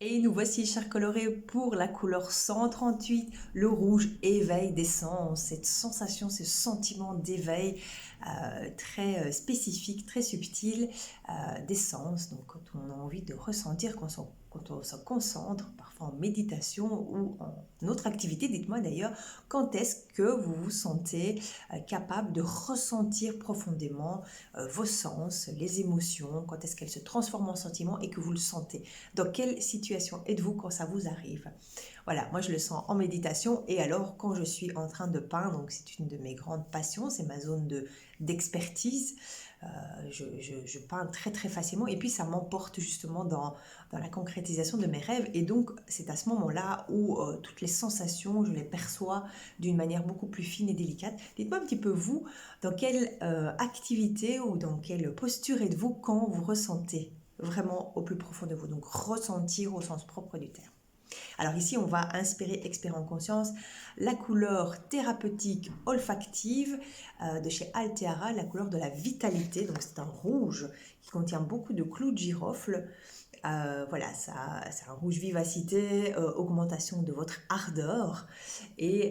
Et nous voici, chers colorés, pour la couleur 138, le rouge éveil des sens. Cette sensation, ce sentiment d'éveil très spécifique, très subtil des sens. Donc quand on a envie de ressentir, quand on se concentre, parfois en méditation ou en autre activité, dites-moi d'ailleurs, quand est-ce que vous vous sentez capable de ressentir profondément vos sens, les émotions, quand est-ce qu'elles se transforment en sentiments et que vous le sentez. Dans quelle situation êtes-vous quand ça vous arrive? Voilà, moi je le sens en méditation et alors quand je suis en train de peindre, donc c'est une de mes grandes passions, c'est ma zone d'expertise. Je peins très très facilement et puis ça m'emporte justement dans la concrétisation de mes rêves et donc c'est à ce moment-là où toutes les sensations, je les perçois d'une manière beaucoup plus fine et délicate. Dites-moi un petit peu vous, dans quelle activité ou dans quelle posture êtes-vous quand vous ressentez vraiment au plus profond de vous, donc ressentir au sens propre du terme. Alors ici, on va inspirer, expirer en conscience la couleur thérapeutique olfactive de chez Alteara, la couleur de la vitalité. Donc c'est un rouge qui contient beaucoup de clous de girofle. Voilà, c'est un rouge vivacité, augmentation de votre ardeur. Et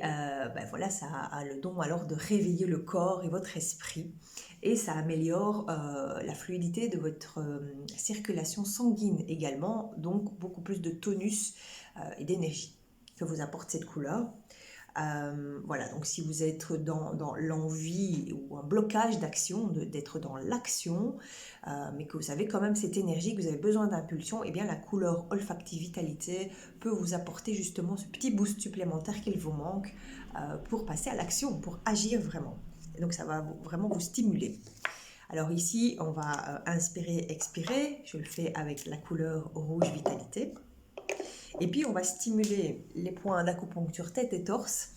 voilà, ça a le don alors de réveiller le corps et votre esprit. Et ça améliore la fluidité de votre circulation sanguine également, donc beaucoup plus de tonus et d'énergie que vous apporte cette couleur. Voilà, donc si vous êtes dans l'envie ou un blocage d'action, d'être dans l'action, mais que vous avez quand même cette énergie, que vous avez besoin d'impulsion, eh bien la couleur olfactive vitalité peut vous apporter justement ce petit boost supplémentaire qu'il vous manque pour passer à l'action, pour agir vraiment. Et donc ça va vraiment vous stimuler. Alors ici, on va inspirer, expirer. Je le fais avec la couleur rouge vitalité. Et puis, on va stimuler les points d'acupuncture tête et torse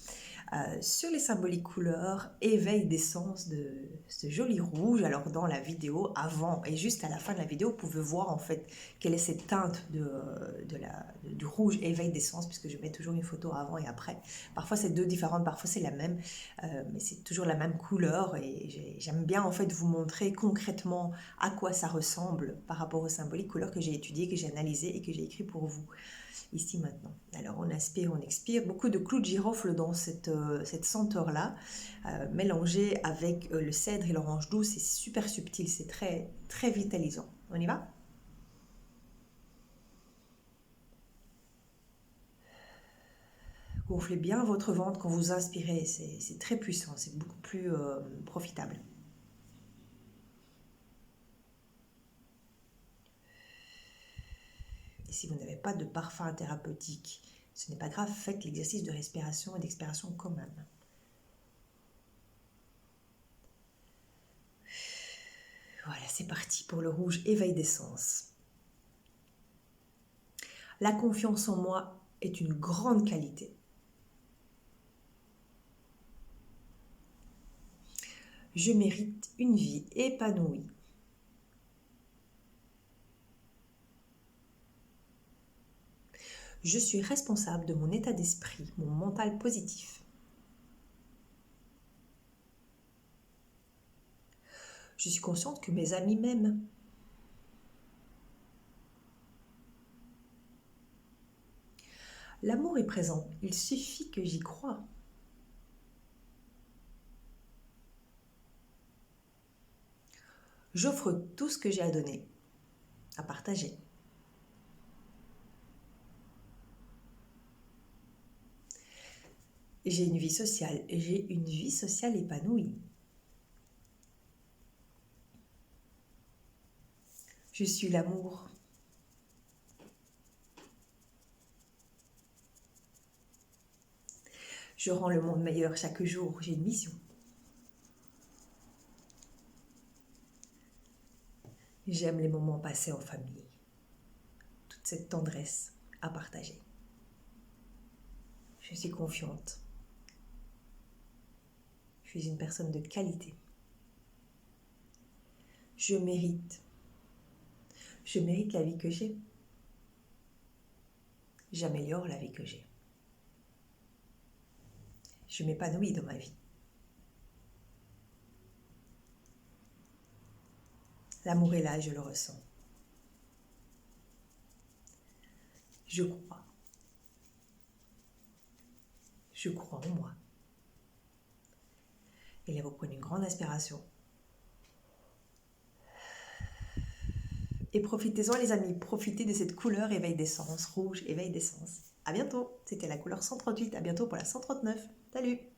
sur les symboliques couleurs, éveil des sens de ce joli rouge. Alors, dans la vidéo, avant et juste à la fin de la vidéo, vous pouvez voir en fait quelle est cette teinte du rouge éveil des sens, puisque je mets toujours une photo avant et après. Parfois, c'est deux différentes, parfois, c'est la même, mais c'est toujours la même couleur. Et j'aime bien en fait vous montrer concrètement à quoi ça ressemble par rapport aux symboliques couleurs que j'ai étudiées, que j'ai analysées et que j'ai écrit pour vous ici maintenant. Alors on inspire, on expire, beaucoup de clous de girofle dans cette senteur-là, mélangée avec le cèdre et l'orange douce, c'est super subtil, c'est très, très vitalisant. On y va? Gonflez bien votre ventre quand vous inspirez, c'est très puissant, c'est beaucoup plus profitable. Et si vous n'avez pas de parfum thérapeutique, ce n'est pas grave, faites l'exercice de respiration et d'expiration quand même. Voilà, c'est parti pour le rouge éveil des sens. La confiance en moi est une grande qualité. Je mérite une vie épanouie. Je suis responsable de mon état d'esprit, mon mental positif. Je suis consciente que mes amis m'aiment. L'amour est présent, il suffit que j'y croie. J'offre tout ce que j'ai à donner, à partager. J'ai une vie sociale, j'ai une vie sociale épanouie. Je suis l'amour. Je rends le monde meilleur chaque jour, j'ai une mission. J'aime les moments passés en famille, toute cette tendresse à partager. Je suis confiante. Je suis une personne de qualité. Je mérite. Je mérite la vie que j'ai. J'améliore la vie que j'ai. Je m'épanouis dans ma vie. L'amour est là, je le ressens. Je crois. Je crois en moi. Et là, vous prenez une grande inspiration. Et profitez-en les amis, profitez de cette couleur éveil d'essence, rouge, éveil d'essence. À bientôt, c'était la couleur 138, à bientôt pour la 139. Salut!